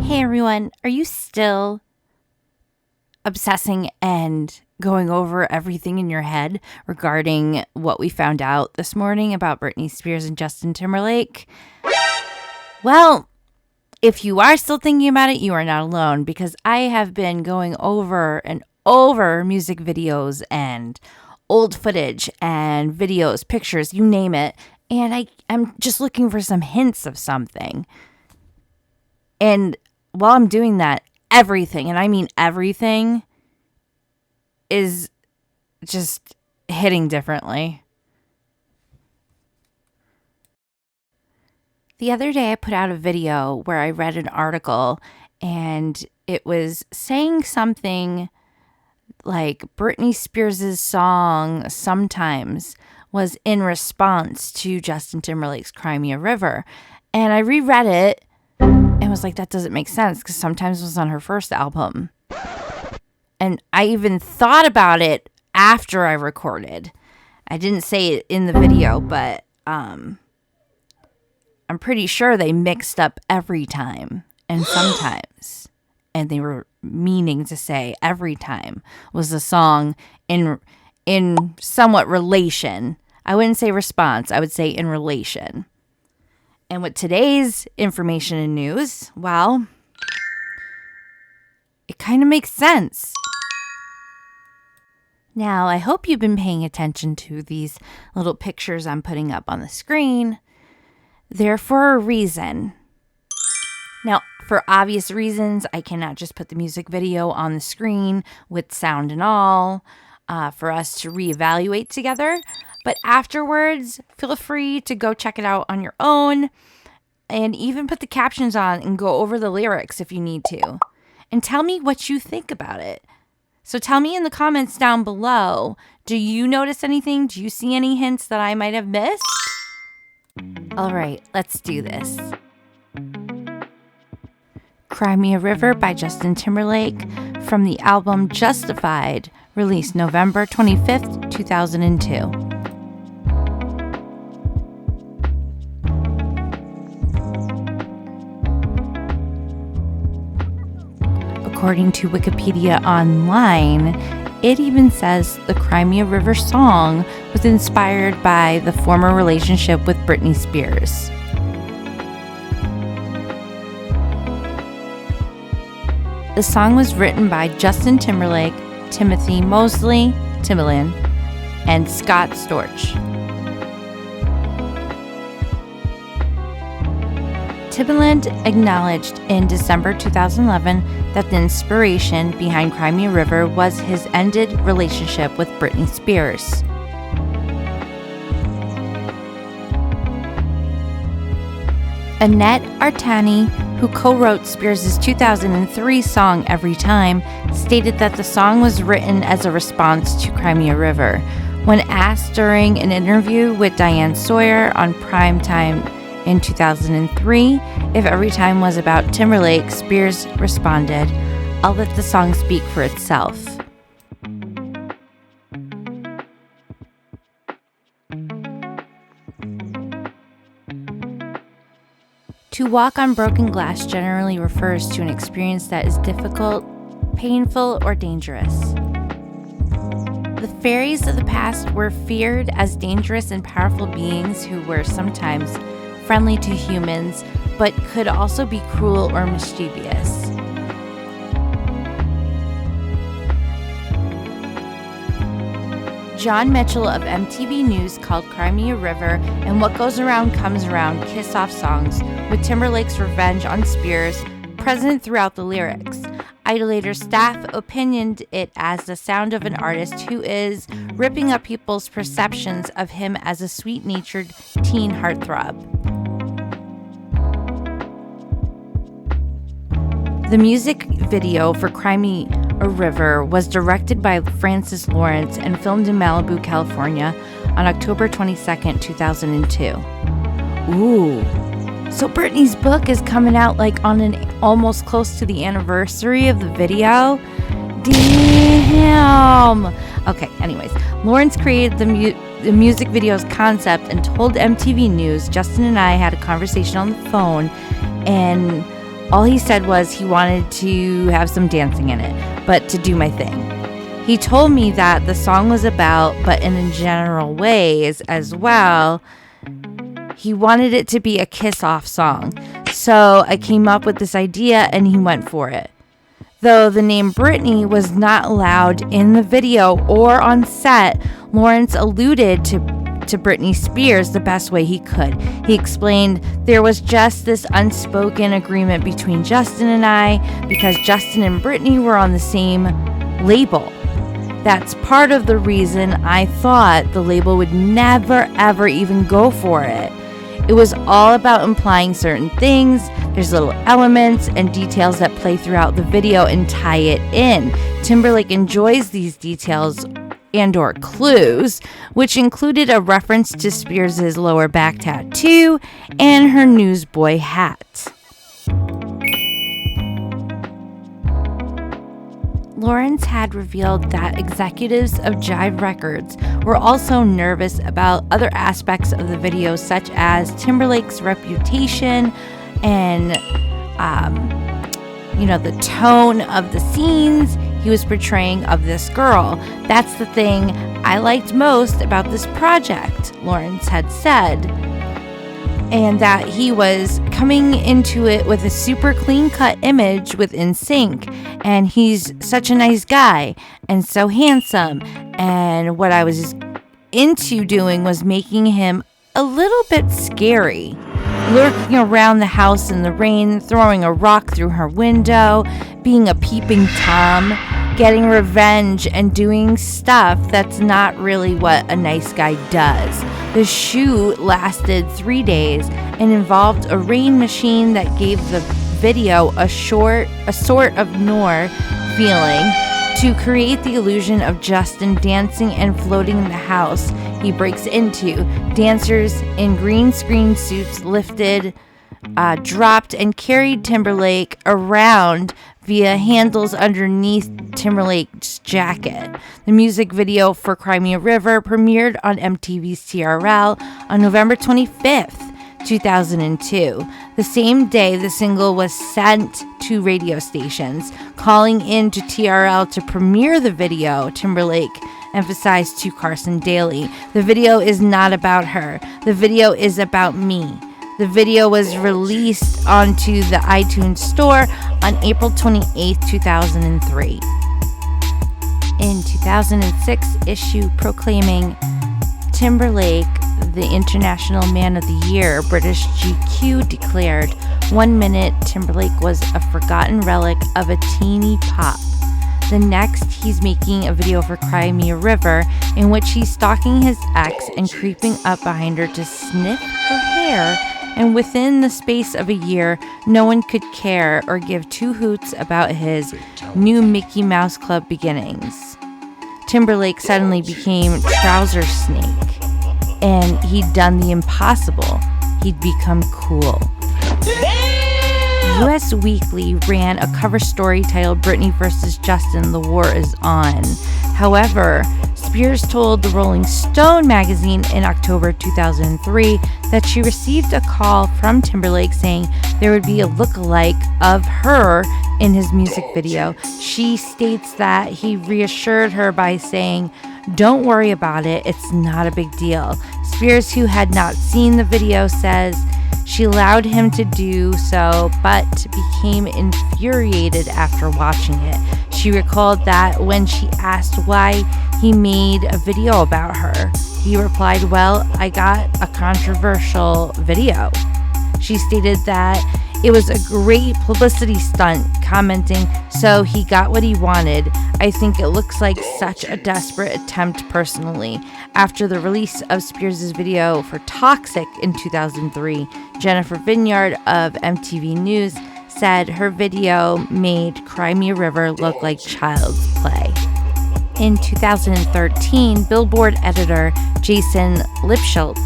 Hey everyone, are you still obsessing and going over everything in your head regarding what we found out this morning about Britney Spears and Justin Timberlake? Well, if you are still thinking about it, you are not alone, because I have been going over and over music videos and old footage and videos, pictures, you name it, and I'm just looking for some hints of something. And while I'm doing that, everything, and I mean everything, is just hitting differently. The other day I put out a video where I read an article and it was saying something like Britney Spears' song Sometimes was in response to Justin Timberlake's Cry Me a River. And I reread it and was like, that doesn't make sense because Sometimes was on her first album. And I even thought about it after I recorded. I didn't say it in the video, but I'm pretty sure they mixed up Every Time and Sometimes. And they were meaning to say Every Time was a song in somewhat relation. I wouldn't say response. I would say in relation. And with today's information and news, well, it kind of makes sense. Now, I hope you've been paying attention to these little pictures I'm putting up on the screen. They're for a reason. Now, for obvious reasons, I cannot just put the music video on the screen with sound and all for us to reevaluate together. But afterwards, feel free to go check it out on your own and even put the captions on and go over the lyrics if you need to. And tell me what you think about it. So tell me in the comments down below, do you notice anything? Do you see any hints that I might have missed? All right, let's do this. Cry Me a River by Justin Timberlake from the album Justified, released November 25th, 2002. According to Wikipedia Online, it even says the Cry Me a River song was inspired by the former relationship with Britney Spears. The song was written by Justin Timberlake, Timothy Mosley, Timbaland, and Scott Storch. Timbaland acknowledged in December 2011 that the inspiration behind Cry Me a River was his ended relationship with Britney Spears. Annette Artani, who co-wrote Spears' 2003 song Every Time, stated that the song was written as a response to Cry Me a River. When asked during an interview with Diane Sawyer on Primetime in 2003 if Every Time was about Timberlake, Spears responded, "I'll let the song speak for itself." To walk on broken glass generally refers to an experience that is difficult, painful, or dangerous. The fairies of the past were feared as dangerous and powerful beings who were sometimes friendly to humans, but could also be cruel or mischievous. John Mitchell of MTV News called Cry Me a River and What Goes Around Comes Around kiss-off songs, with Timberlake's revenge on Spears present throughout the lyrics. Idolator staff opinioned it as the sound of an artist who is ripping up people's perceptions of him as a sweet-natured teen heartthrob. The music video for Cry Me a River was directed by Francis Lawrence and filmed in Malibu, California on October 22nd, 2002. Ooh. So Britney's book is coming out like on an almost close to the anniversary of the video. Damn. Okay, anyways, Lawrence created the music video's concept and told MTV News, Justin and I had a conversation on the phone, and All he said was he wanted to have some dancing in it, but to do my thing. He told me that the song was about, but in general ways as well, he wanted it to be a kiss-off song. So I came up with this idea and he went for it. Though the name Britney was not allowed in the video or on set, Lawrence alluded to Britney Spears the best way he could. He explained there was just this unspoken agreement between Justin and I because Justin and Britney were on the same label. That's part of the reason I thought the label would never ever even go for it. It was all about implying certain things. There's little elements and details that play throughout the video and tie it in. Timberlake enjoys these details and/or clues, which included a reference to Spears' lower back tattoo and her newsboy hat. Lawrence had revealed that executives of Jive Records were also nervous about other aspects of the video, such as Timberlake's reputation and, the tone of the scenes he was portraying of this girl. That's the thing I liked most about this project, Lawrence had said. And that he was coming into it with a super clean-cut image with NSYNC. And he's such a nice guy and so handsome. And what I was into doing was making him a little bit scary. Lurking around the house in the rain, throwing a rock through her window, being a peeping Tom, getting revenge, and doing stuff that's not really what a nice guy does. The shoot lasted 3 days and involved a rain machine that gave the video a sort of Noir feeling to create the illusion of Justin dancing and floating in the house he breaks into. Dancers in green screen suits lifted, dropped, and carried Timberlake around via handles underneath Timberlake's jacket. The music video for Cry Me a River premiered on MTV's TRL on November 25th, 2002. The same day, the single was sent to radio stations. Calling in to TRL to premiere the video, Timberlake emphasized to Carson Daly, "The video is not about her. The video is about me." The video was released onto the iTunes Store on April 28, 2003. In 2006 issue proclaiming Timberlake the International Man of the Year, British GQ declared, "1 minute Timberlake was a forgotten relic of a teeny pop. The next, he's making a video for Cry Me a River in which he's stalking his ex and creeping up behind her to sniff her hair, and within the space of a year, no one could care or give two hoots about his new Mickey Mouse Club beginnings." Timberlake suddenly became Trouser Snake, and he'd done the impossible. He'd become cool. US Weekly ran a cover story titled "Britney vs. Justin, the War is On." However, Spears told the Rolling Stone magazine in October 2003 that she received a call from Timberlake saying there would be a look-alike of her in his music video. She states that he reassured her by saying, "Don't worry about it, it's not a big deal." Spears, who had not seen the video, says she allowed him to do so, but became infuriated after watching it. She recalled that when she asked why he made a video about her, he replied, "Well, I got a controversial video." She stated that it was a great publicity stunt, commenting, "So he got what he wanted. I think it looks like such a desperate attempt personally." After the release of Spears' video for Toxic in 2003, Jennifer Vineyard of MTV News said her video made Cry Me a River look like child's play. In 2013, Billboard editor Jason Lipschultz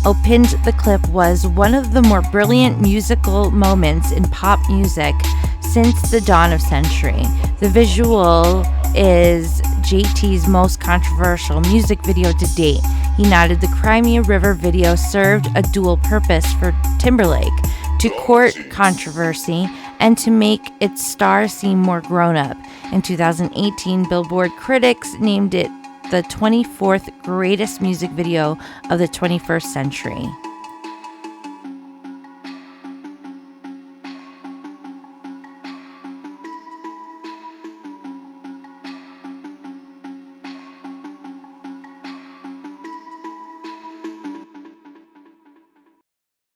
opined the clip was one of the more brilliant musical moments in pop music since the dawn of century. The visual is JT's most controversial music video to date. He noted the Cry Me a River video served a dual purpose for Timberlake: to court controversy and to make its star seem more grown up. In 2018, Billboard critics named it the 24th greatest music video of the 21st century.